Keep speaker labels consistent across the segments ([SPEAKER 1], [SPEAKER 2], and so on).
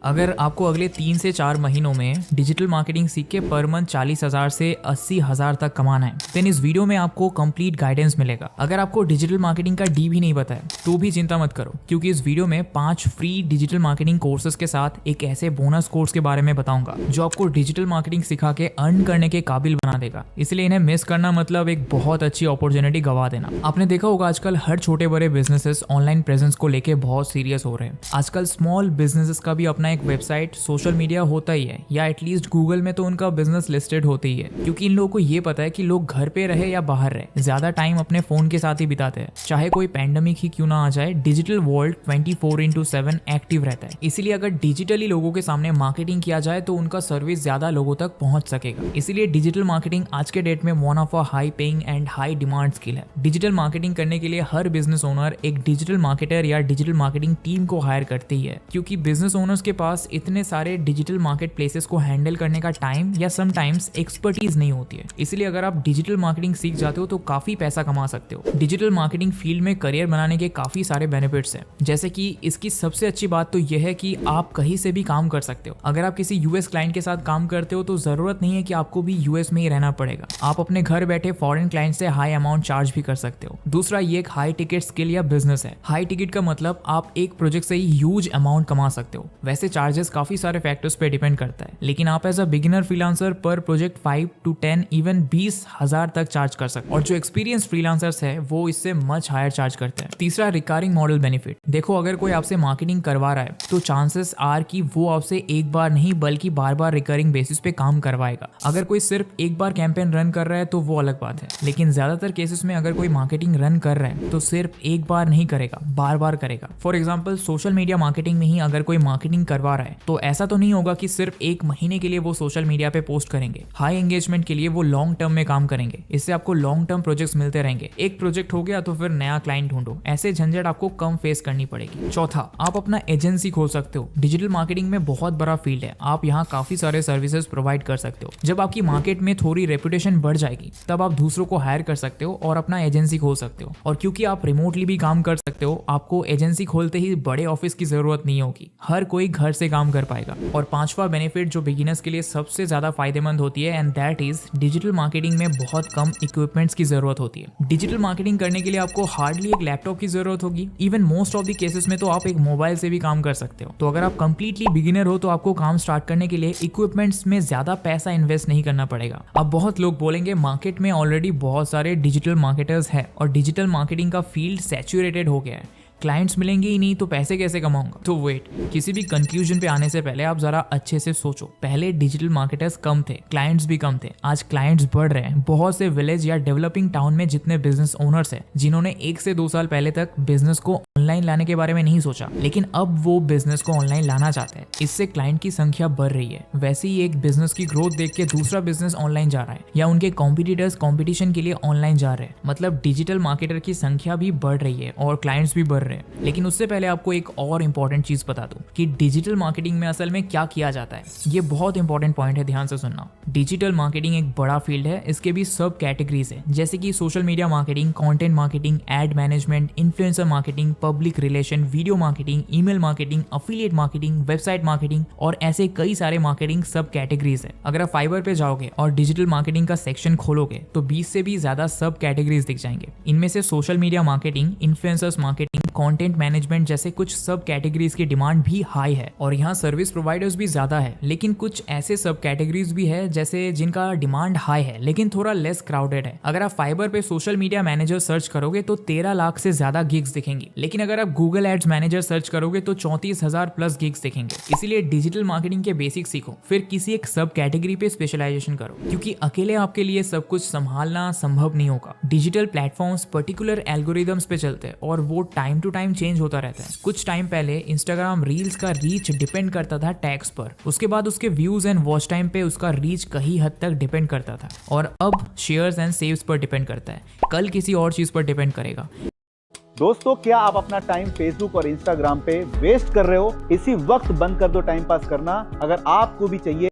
[SPEAKER 1] अगर आपको अगले 3 से 4 महीनों में डिजिटल मार्केटिंग सीख के पर मंथ 40,000 से 80,000 तक कमाना है, देन इस वीडियो में आपको कंप्लीट गाइडेंस मिलेगा। अगर आपको डिजिटल मार्केटिंग का डी भी नहीं पता है तो भी चिंता मत करो, क्योंकि इस वीडियो में 5 फ्री डिजिटल मार्केटिंग कोर्सेज के साथ एक ऐसे बोनस कोर्स के बारे में बताऊंगा जो आपको डिजिटल मार्केटिंग सिखा के अर्न करने के काबिल बना देगा। इसलिए इन्हें मिस करना मतलब एक बहुत अच्छी अपॉर्चुनिटी गवा देना। आपने देखा होगा आजकल हर छोटे बड़े बिजनेसेस ऑनलाइन प्रेजेंस को लेके बहुत सीरियस हो रहे हैं। आजकल स्मॉल बिजनेसेस का भी अपना एक वेबसाइट, सोशल मीडिया होता ही है, या एटलीस्ट गूगल में तो उनका बिजनेस लिस्टेड होते ही है, क्योंकि इन लोगों को ये पता है कि लोग घर पे रहे या बाहर रहे, ज्यादा टाइम अपने फोन के साथ ही बिताते हैं। चाहे कोई पैंडेमिक ही क्यों ना आ जाए, डिजिटल वर्ल्ड 24/7 एक्टिव रहता है। इसीलिए अगर डिजिटली लोगों के सामने मार्केटिंग किया जाए तो उनका सर्विस ज्यादा लोगों तक पहुंच सकेगा। इसीलिए डिजिटल मार्केटिंग आज के डेट में one of a high paying and high demand skill है। डिजिटल मार्केटिंग करने के लिए हर बिजनेस ओनर एक डिजिटल मार्केटर या डिजिटल मार्केटिंग टीम को हायर करती है, क्योंकि बिजनेस ओनर्स के पास इतने सारे डिजिटल मार्केट प्लेसेस को हैंडल करने का टाइम या समटाइम्स एक्सपर्टीज नहीं होती है। इसलिए अगर आप डिजिटल मार्केटिंग सीख जाते हो तो काफी पैसा कमा सकते हो। डिजिटल मार्केटिंग फील्ड में करियर बनाने के काफी सारे बेनिफिट्स हैं, जैसे कि इसकी सबसे अच्छी बात तो यह है कि आप कहीं से भी काम कर सकते हो। अगर आप किसी यूएस क्लाइंट के साथ काम करते हो तो जरूरत नहीं है कि आपको भी यूएस में ही रहना पड़ेगा। आप अपने घर बैठे फॉरेन क्लाइंट से हाई अमाउंट चार्ज भी कर सकते हो। दूसरा, ये एक हाई टिकट स्किल या बिजनेस है। हाई टिकट का मतलब आप एक प्रोजेक्ट से ही ह्यूज अमाउंट कमा सकते हो। वैसे चार्जेस काफी सारे फैक्टर्स पे डिपेंड करता है, लेकिन आप एज अ बिगिनर फ्रीलांसर पर प्रोजेक्ट 5 to 10 इवन 20,000 तक चार्ज कर सकते हो, और जो एक्सपीरियंस फ्रीलांसर्स है वो इससे मच हायर चार्ज करते हैं। तीसरा, रिकरिंग मॉडल बेनिफिट। देखो, अगर कोई आपसे मार्केटिंग करवा रहा है तो चांसेस आर कि वो आपसे एक बार नहीं बल्कि बार बार रिकरिंग बेसिस पे काम करवाएगा। अगर कोई सिर्फ एक बार कैंपेन रन कर रहा है तो वो अलग बात है, लेकिन ज्यादातर केसेस में अगर कोई मार्केटिंग रन कर रहा है तो सिर्फ एक बार नहीं करेगा, बार बार करेगा। For example, social media marketing में ही अगर कोई मार्केटिंग करवा रहा है तो ऐसा तो नहीं होगा कि सिर्फ एक महीने के लिए वो सोशल मीडिया पे पोस्ट करेंगे। हाई एंगेजमेंट के लिए वो लॉन्ग टर्म में काम करेंगे। इससे आपको लॉन्ग टर्म प्रोजेक्ट्स मिलते रहेंगे। एक प्रोजेक्ट हो गया तो फिर नया क्लाइंट ढूंढो। ऐसे झंझट आपको कम फेस करनी पड़ेगी। चौथा, आप अपना एजेंसी खोल सकते हो। डिजिटल मार्केटिंग में बहुत बड़ा फील्ड है। आप यहाँ काफी सारे सर्विसेज प्रोवाइड कर सकते हो। जब आपकी मार्केट में थोड़ी रेपुटेशन बढ़ जाएगी तब आप दूसरों को हायर कर सकते हो और अपना एजेंसी खोल सकते हो। और क्योंकि आप रिमोटली भी काम कर सकते हो, आपको एजेंसी खोलते ही बड़े ऑफिस की जरूरत नहीं होगी। हर कोई घर से काम कर पाएगा। और पांचवा बेनिफिट जो बिगिनर्स के लिए सबसे ज्यादा फायदेमंद होती है, and that is digital marketing में बहुत कम इक्विपमेंट्स की जरूरत होती है। डिजिटल मार्केटिंग करने के लिए आपको हार्डली एक लैपटॉप की जरूरत होगी। Even most of the cases में तो आप एक मोबाइल से भी काम कर सकते हो। तो अगर आप कंप्लीटली बिगिनर हो तो आपको काम स्टार्ट करने के लिए इक्विपमेंट्स में ज्यादा पैसा इन्वेस्ट नहीं करना पड़ेगा। अब बहुत लोग बोलेंगे मार्केट में ऑलरेडी बहुत सारे डिजिटल मार्केटर्स हैं और डिजिटल मार्केटिंग का फील्ड सैचुरेटेड हो गया है, क्लाइंट्स मिलेंगे ही नहीं तो पैसे कैसे कमाऊंगा। तो वेट, किसी भी कंक्लूजन पे आने से पहले आप जरा अच्छे से सोचो। पहले डिजिटल मार्केटर्स कम थे, क्लाइंट्स भी कम थे। आज क्लाइंट्स बढ़ रहे हैं। बहुत से विलेज या डेवलपिंग टाउन में जितने बिजनेस ओनर्स हैं जिन्होंने 1 से 2 साल पहले तक बिजनेस को ऑनलाइन लाने के बारे में नहीं सोचा, लेकिन अब वो बिजनेस को ऑनलाइन लाना चाहते हैं। इससे क्लाइंट की संख्या बढ़ रही है। वैसे ही एक बिजनेस की ग्रोथ देख के दूसरा बिजनेस ऑनलाइन जा रहा है, या उनके कॉम्पिटिटर्स कॉम्पिटिशन के लिए ऑनलाइन जा रहे हैं। मतलब डिजिटल मार्केटर की संख्या भी बढ़ रही है और क्लाइंट्स भी बढ़ रहे हैं। लेकिन उससे पहले आपको एक और इंपॉर्टेंट चीज बता दूं कि डिजिटल मार्केटिंग में असल में क्या किया जाता है। ये बहुत इंपॉर्टेंट पॉइंट है, ध्यान से सुनना। डिजिटल मार्केटिंग एक बड़ा फील्ड है। इसके भी सब कैटेगरीज है, जैसे कि social media marketing, content marketing, ad management, influencer marketing, public relation, video marketing, email marketing, affiliate marketing, website marketing और ऐसे कई सारे मार्केटिंग सब कैटेगरीज है। अगर आप फाइवर पे जाओगे और डिजिटल मार्केटिंग का सेक्शन खोलोगे तो 20 से भी ज्यादा सब कैटेगरीज दिख जाएंगे। इनमें से social media marketing, influencers marketing, content management जैसे कुछ सब कैटेगरीज की डिमांड भी हाई है और यहाँ सर्विस प्रोवाइडर्स भी ज्यादा है। लेकिन कुछ ऐसे सब कैटेगरीज भी है जैसे जिनका डिमांड हाई है लेकिन थोड़ा लेस क्राउडेड है। अगर आप फाइबर पे सोशल मीडिया मैनेजर सर्च करोगे तो 13 लाख से ज्यादा गिग्स दिखेंगी, लेकिन अगर आप गूगल एड्स मैनेजर सर्च करोगे तो 34,000 प्लस गिग्स दिखेंगे। इसीलिए डिजिटल मार्केटिंग के बेसिक सीखो, फिर किसी एक सब कैटेगरी पे स्पेशलाइजेशन करो, क्योंकि अकेले आपके लिए सब कुछ संभालना संभव नहीं होगा। डिजिटल प्लेटफॉर्म्स पर्टिकुलर एल्गोरिदम्स पे चलते हैं और वो टाइम टू टाइम चेंज होता रहता है। कुछ टाइम पहले इंस्टाग्राम रील्स का रीच डिपेंड करता था टैग्स पर, उसके बाद उसके व्यूज एंड वॉच टाइम पे उसका रीच कहीं हद तक डिपेंड करता था, और अब शेयर्स एंड सेव्स पर डिपेंड करता है। कल किसी और चीज पर डिपेंड करेगा।
[SPEAKER 2] दोस्तों, क्या आप अपना टाइम फेसबुक और इंस्टाग्राम पे वेस्ट कर रहे हो? इसी वक्त बंद कर दो टाइम पास करना। अगर आपको भी चाहिए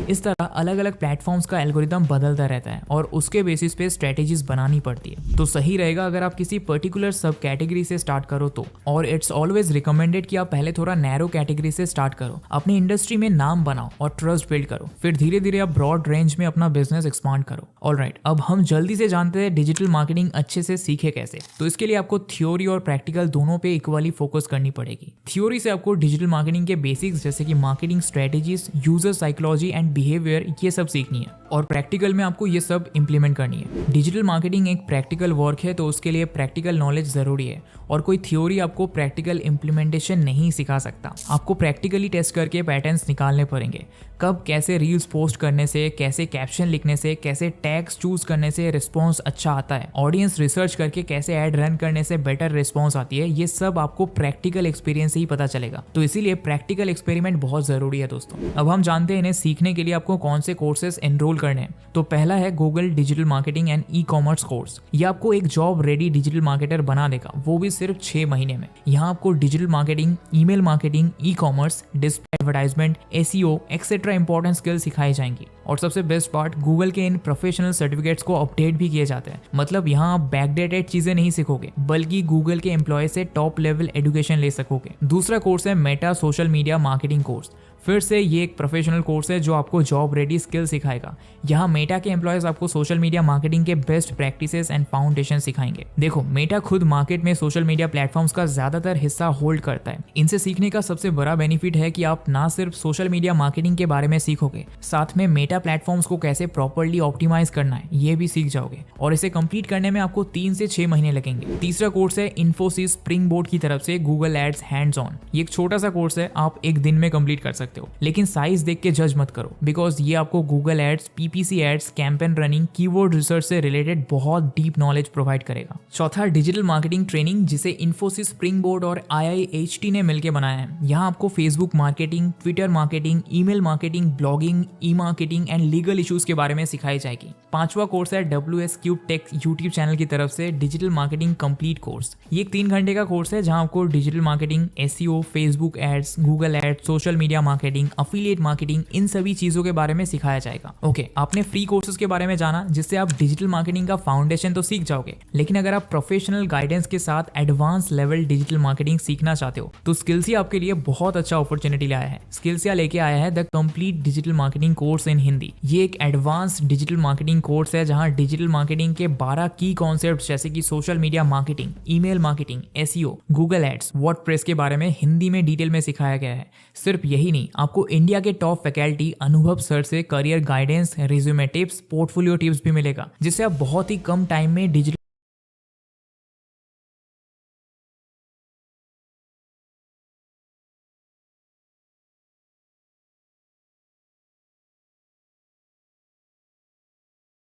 [SPEAKER 1] इस तरह अलग अलग प्लेटफॉर्म्स का एल्गोरिदम बदलता रहता है और उसके बेसिस पे स्ट्रेटेजीज बनानी पड़ती है। तो सही रहेगा अगर आप किसी पर्टिकुलर सब कैटेगरी से स्टार्ट करो तो, और इट्स ऑलवेज रिकमेंडेड कि आप पहले थोड़ा नैरो कैटेगरी से स्टार्ट करो, अपनी इंडस्ट्री में नाम बनाओ और ट्रस्ट बिल्ड करो, फिर धीरे धीरे आप ब्रॉड रेंज में अपना बिजनेस एक्सपांड करो। ऑलराइट, अब हम जल्दी से जानते हैं डिजिटल मार्केटिंग अच्छे से सीखे कैसे। तो इसके लिए आपको थ्योरी और प्रैक्टिकल दोनों पे इक्वली फोकस करनी पड़ेगी। थ्योरी से आपको डिजिटल मार्केटिंग के बेसिक्स जैसे कि marketing strategies, user psychology and behaviour ये सब सीखनी है, और प्रैक्टिकल में आपको ये सब इंप्लीमेंट करनी है। डिजिटल मार्केटिंग एक प्रैक्टिकल वर्क है, तो उसके लिए प्रैक्टिकल नॉलेज जरूरी है, और कोई थ्योरी आपको प्रैक्टिकल इंप्लीमेंटेशन नहीं सिखा सकता। आपको प्रैक्टिकली टेस्ट करके पैटर्न्स निकालने पड़ेंगे, कब कैसे रील्स पोस्ट करने से, कैसे कैप्शन लिखने से, कैसे टैग्स चूज करने से रिस्पॉन्स अच्छा आता है, ऑडियंस रिसर्च करके कैसे ऐड रन करने से बेटर रिस्पॉन्स आती है, ये सब आपको प्रैक्टिकल एक्सपीरियंस से ही पता चलेगा। तो इसीलिए प्रैक्टिकल एक्सपेरिमेंट बहुत जरूरी है दोस्तों। अब हम जानते हैं इन्हें सीखने के लिए आपको कौन से कोर्सेज एनरोल करने हैं। तो पहला है Google digital marketing and e commerce course. ये आपको एक जॉब रेडी डिजिटल मार्केटर बना देगा, वो भी सिर्फ 6 महीने में। यहाँ आपको digital marketing, email marketing, e commerce, display advertisement, SEO etcetera important skills सिखाई जाएंगी। और सबसे बेस्ट पार्ट, गूगल के इन प्रोफेशनल सर्टिफिकेट्स को अपडेट भी किए जाते हैं। मतलब यहाँ आप बैकडेटेड चीजें नहीं सीखोगे, बल्कि गूगल के एम्प्लॉय से टॉप लेवल एजुकेशन ले सकोगे। दूसरा कोर्स है Meta social media marketing course. फिर से ये एक प्रोफेशनल कोर्स है जो आपको जॉब रेडी स्किल सिखाएगा। यहाँ मेटा के एम्प्लॉयज आपको सोशल मीडिया मार्केटिंग के बेस्ट प्रैक्टिसेस एंड फाउंडेशन सिखाएंगे। देखो, मेटा खुद मार्केट में सोशल मीडिया प्लेटफॉर्म्स का ज्यादातर हिस्सा होल्ड करता है। इनसे सीखने का सबसे बड़ा बेनिफिट है कि आप ना सिर्फ सोशल मीडिया मार्केटिंग के बारे में सीखोगे, साथ में मेटा प्लेटफॉर्म्स को कैसे प्रॉपर्ली ऑप्टिमाइज करना है ये भी सीख जाओगे, और इसे कंप्लीट करने में आपको 3 से 6 महीने लगेंगे। तीसरा कोर्स है इन्फोसिस स्प्रिंग बोर्ड की तरफ से गूगल एड्स हैंड्स ऑन। ये एक छोटा सा कोर्स है, आप एक दिन में कंप्लीट कर सकते हो, लेकिन साइज देख के जज मत करो, बिकॉज ये आपको Google ads, PPC ads, campaign running, keyword research से रिलेटेड बहुत डीप नॉलेज प्रोवाइड करेगा। चौथा, डिजिटल मार्केटिंग ट्रेनिंग, जिसे इन्फोसिस स्प्रिंग बोर्ड और IIHT ने मिलकर बनाया है। यहाँ आपको Facebook marketing, Twitter marketing, email marketing, blogging, e marketing and legal issues के बारे में सिखाई जाएगी। पांचवा कोर्स है WSQ टेक यूट्यूब चैनल की तरफ से डिजिटल मार्केटिंग कंप्लीट कोर्स। ये एक 3 घंटे का कोर्स है जहां आपको digital marketing, SEO, Facebook ads, Google ads, social media marketing, affiliate marketing, इन सभी चीजों के बारे में सिखाया जाएगा। ओके, आपने फ्री कोर्सेज के बारे में जाना, जिससे आप डिजिटल मार्केटिंग का फाउंडेशन तो सीख जाओगे, लेकिन अगर आप प्रोफेशनल गाइडेंस के साथ एडवांस लेवल डिजिटल मार्केटिंग सीखना चाहते हो तो स्किल्सिया आपके लिए बहुत अच्छा अपॉर्चुनिटी लाया है। स्किल्सिया लेके आया है the complete digital marketing course in Hindi. ये एक एडवांस डिजिटल मार्केटिंग कोर्स है जहां डिजिटल मार्केटिंग के 12 की कॉन्सेप्ट जैसे कि social media marketing, email marketing, SEO, Google ads, WordPress के बारे में हिंदी में डिटेल में सिखाया गया है। सिर्फ यही नहीं, आपको इंडिया के टॉप फैकल्टी अनुभव सर से career guidance, resume tips, portfolio tips भी मिलेगा, जिससे आप बहुत ही कम टाइम में डिजिटल